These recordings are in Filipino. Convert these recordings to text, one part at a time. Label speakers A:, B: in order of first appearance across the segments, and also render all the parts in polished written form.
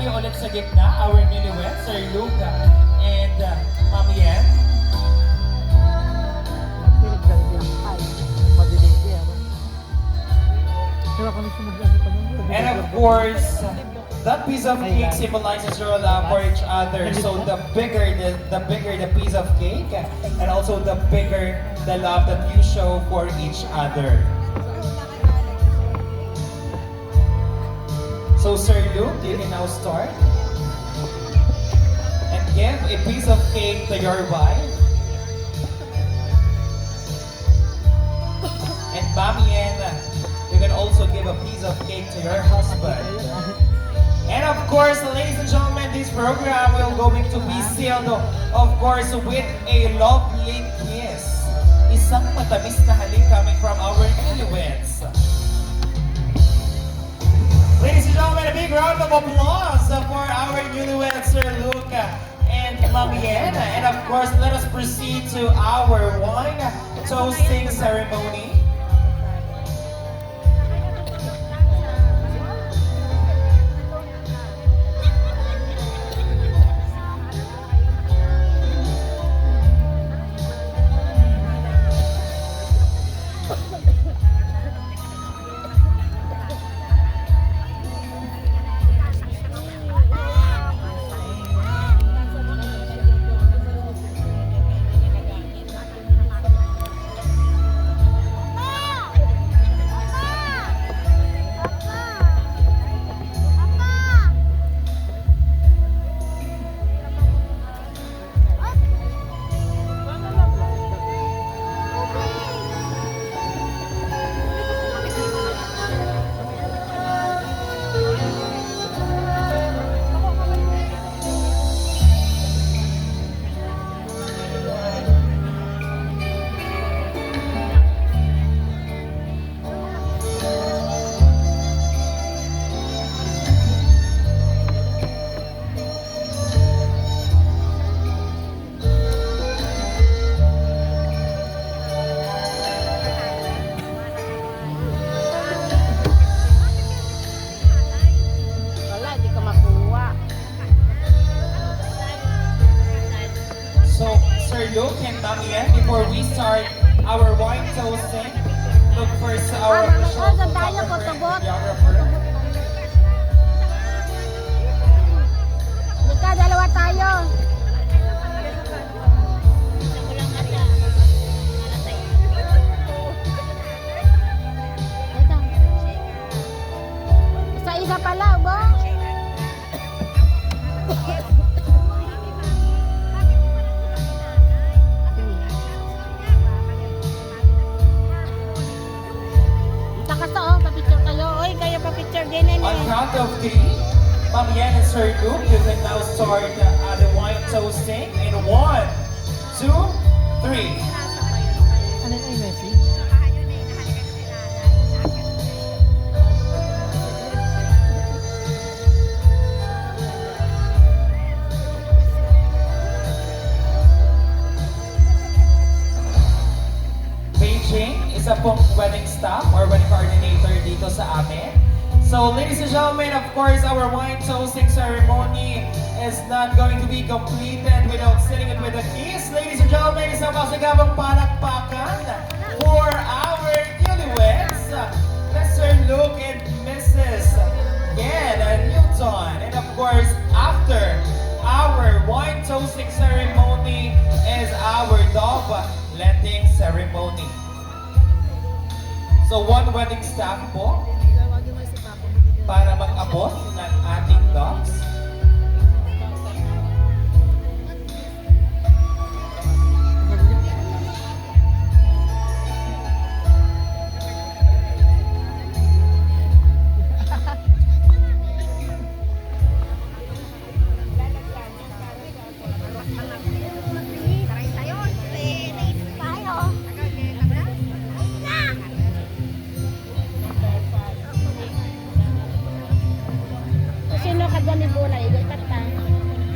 A: kayo ulit sa gitna, our newlyweds, Sir Luca and Mami Yen. And of course, that piece of cake symbolizes your love for each other. So the bigger the piece of cake, and also the bigger the love that you show for each other. So Sir Luke, you can now start and give a piece of cake to your wife. And Mami Yen, you can also give a piece of cake to your husband. And of course, ladies and gentlemen, this program will going to be sealed, of course, with a lovely kiss. Isang matamis na halik coming from our newlyweds. Ladies and gentlemen, a big round of applause for our newlyweds, Sir Luca and Mami Yen. And of course, let us proceed to our wine toasting ceremony. Luke and Mami Yen, before we start our wine toasting, look first to our official photographer.
B: Ika, dalawa tayo. Isa-isa pala, ubong.
A: On count of three, Mami Yen and Sir Luke, you can now start the wine toasting in 1, 2, 3. Beijing, isa pong wedding staff or wedding coordinator dito sa amin. So, ladies and gentlemen, of course, our wine toasting ceremony is not going to be completed without sealing it with a kiss. Ladies and gentlemen, isang masagabang palakpakan for our newlyweds, Mr. Luke and Mrs. Yen Newton. And of course, after our wine toasting ceremony is our dove letting ceremony. So, one wedding staff po para mag-abot ng ating dogs.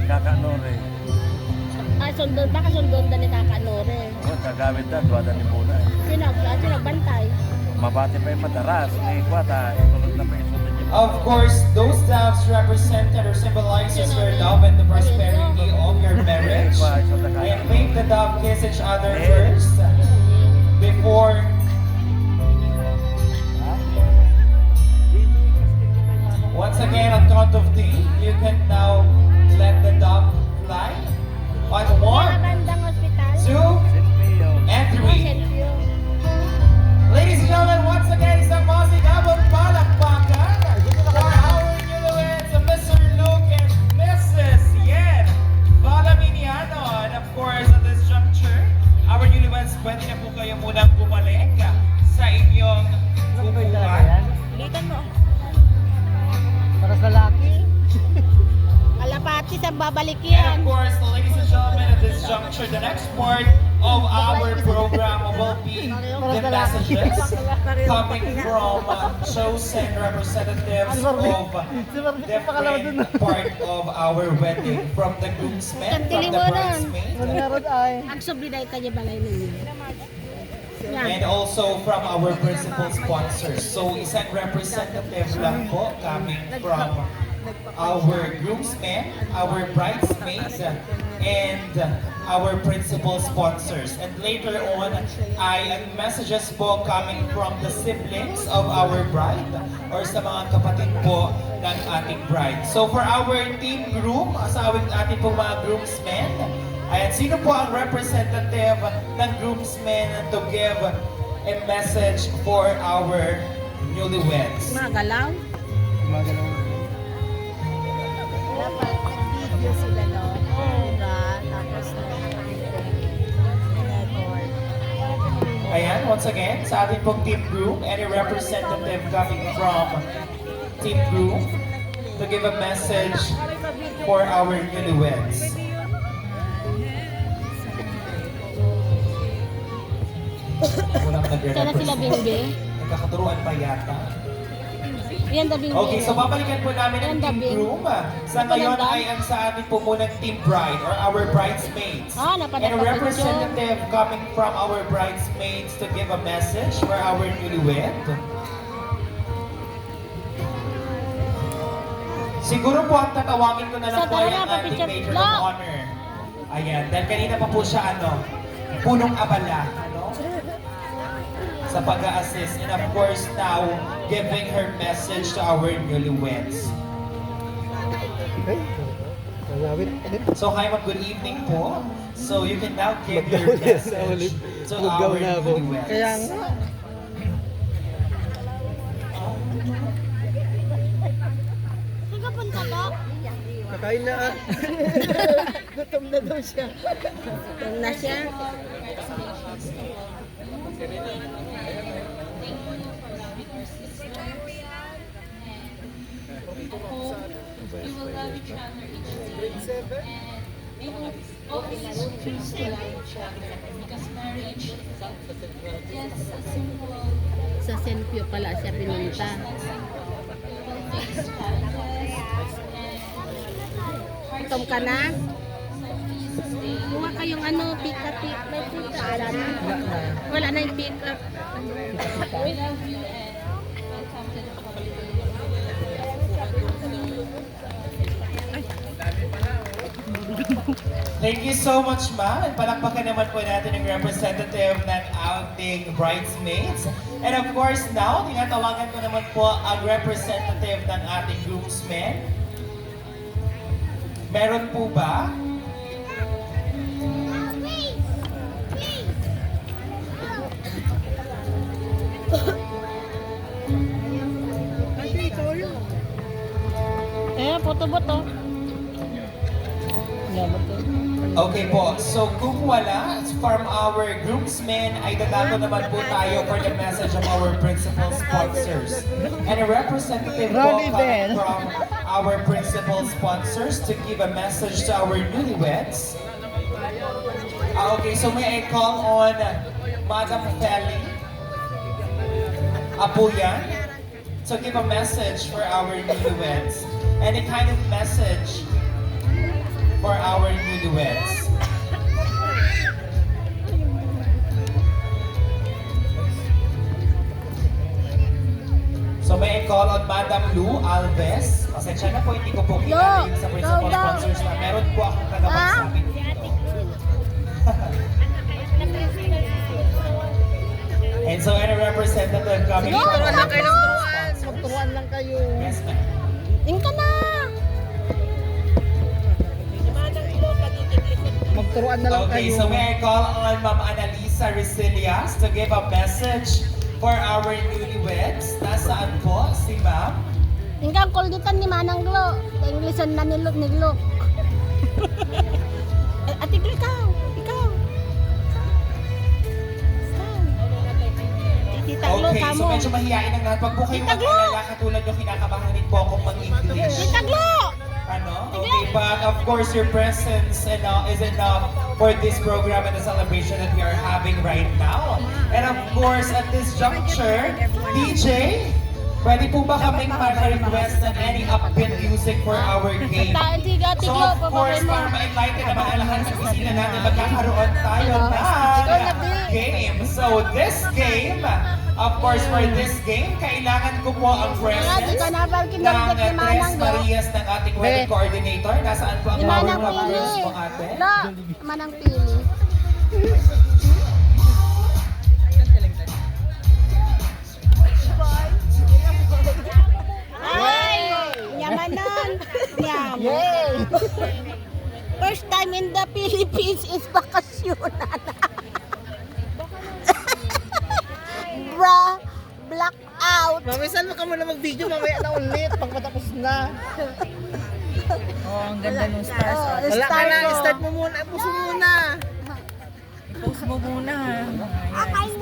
C: Kakanore.
B: Sundon, baka sundon dan ni Kakanore.
C: Oh, kagawid na, duwada ni Bunay.
B: Sino bantay?
C: Mabati pa yung madaras. May kwata, ikulog na pa yung sunod yung
A: Of course, those doves represented or symbolizes your love and the prosperity of your marriage. And make the dove kiss each other first before once again on count of three, you can now let the dove fly. On one,
B: Bandang hospital.
A: two, and three. Ladies and gentlemen, once again, isang masigabong palakpakan for our newlyweds, Mr. Luke and Mrs. Yen Valaminiano. And of course, at this juncture, our newlyweds, pwede na po kayo munang bumalik sa inyong upuan.
B: Litan mo.
D: Para sa laki.
B: Alapati sa babalik
A: And
B: yan.
A: of course, ladies and gentlemen, at this juncture, the next part of our program will be the messages coming from chosen representatives of different part of our wedding, from the groomsmen, from the bridesmaids,
D: Nangarod ay.
B: Ang sobliday kanya balay ninyo. Yan.
A: and also from our principal sponsors. So, isang representative lang po coming from our groomsmen, our bridesmaids, and our principal sponsors. And later on, ay messages po coming from the siblings of our bride or sa mga kapatid po ng ating bride. So for our team groom, sa ating pong mga groomsmen, ayan, sino po ang representative ng groomsmen to give a message for our newlyweds?
B: Mga galaw.
D: Gumagalaw.
B: Dapat nag-video sila, no? Diba? Tapos record.
A: Ayan, once again, sa ating pong team groom, any representative coming from team groom to give a message for our newlyweds. Walang
B: Sana sila
A: nagre-represent.
B: bingbi.
A: Nagkakaturuan pa yata.
B: Yan da bingbi.
A: Okay, so babalikan po namin ang
B: Yan,
A: team
B: Dabi.
A: groom. Sa ngayon ay ang sa ating po munang team bride or our bridesmaids.
B: Ah, napadapa
A: And a
B: ko
A: representative coming from our bridesmaids to give a message for our newlywed. Siguro po ang tatawagin ko na lang
B: Sa
A: po ay
B: tara,
A: ang ating
B: papicture.
A: major
B: Lo!
A: of honor. Ayan, dahil kanina pa po siya punong abala, sa pag-a-assist. And of course now, giving her message to our newlyweds.
D: Ay, nangawit.
A: So hi ma'am, good evening po. So you can now give your
D: Maggaw na,
A: message
D: naulit.
A: to
D: Maggaw
A: our
D: na ako.
A: newlyweds.
D: Kaya nga.
B: Saan ka punta to?
D: Kakain na ah. Gutom na daw siya.
B: Doon na siya. Sa Senpyo pala siya pinunta. Gutom ka na? Mukha kayong pick-up. May pick-up. Wala na. Wala na yung pick-up.
A: Thank you so much ma'am. And palakpakan naman po natin yung representative ng ating bridesmaids. And of course now, tinatawagan ko naman po ang representative ng ating groomsmen. Meron po ba?
B: Boto-boto.
A: Okay po, so kung wala, from our groomsmen, ay dadako naman po tayo for the message of our principal sponsors. And a representative po
D: Ronnie
A: coming
D: Bell.
A: from our principal sponsors to give a message to our newlyweds. Okay, so may I call on Madam Feli Apuyan to give a message for our newlyweds. Any kind of message for our newlyweds. So may I call on Madam Lou Alves. Pasensya na po, hindi ko po kilala yung sa principal sponsors na meron po akong tagapagsabi dito. And so, any representative coming
B: Sige,
A: from
B: turuan lang kayo ng
D: turuan. Magturuan lang kayo.
A: Yes, ma'am.
B: Yung ka na.
D: Magturuan na lang
A: Okay,
D: kayo.
A: so may I call on Ma'am Annalisa Resilias to give a message for our newlyweds. Nasaan po si Ma'am?
B: Yung kang kulgitan ni Manang Glo. Englishan na nilok. Ate Glo, ikaw. Tita Glo,
A: Okay, so
B: kamo.
A: medyo mahihain ang lahat. Pag po kayo
B: Tita Glo!
A: mag-alala, katulad nyo, kinakabahan din po akong mag-English.
B: Tita Glo!
A: Ano? Okay, but of course, your presence is enough for this program and the celebration that we are having right now. And of course, at this juncture, DJ, pwede po ba kaming mag-request ng any upbeat music for our game?
B: Dahil tiga,
A: So
B: tiglo,
A: of course,
B: papagay mo.
A: para ma-enlighten naman ang lahat ng kusina natin, magkakaroon tayo ng game. So this game, of course, for this game, kailangan ko po ang
B: Nga, di
A: presence
B: ka na ba
A: ng
B: kinabit ni Manang
A: Tres
B: Glo?
A: Marias ng ating wedding coordinator. Nasaan po ang
B: Ni
A: power
B: Manang
A: papers
B: Pili.
A: mo ate?
B: Glo, Manang Pili. Ay! Yaman nun. Yam. First time in the Philippines is bakasyonan. Bra, blackout.
D: Mami, saan mo ka muna mag-video? Mamaya na ulit. Pag matapos na.
E: Oh, ang ganda ng stars.
B: Oh,
E: Oh.
D: Wala ka
B: start
D: na.
B: mo.
D: Start mo muna. Puso muna.
E: I-post mo muna.
B: Akain mo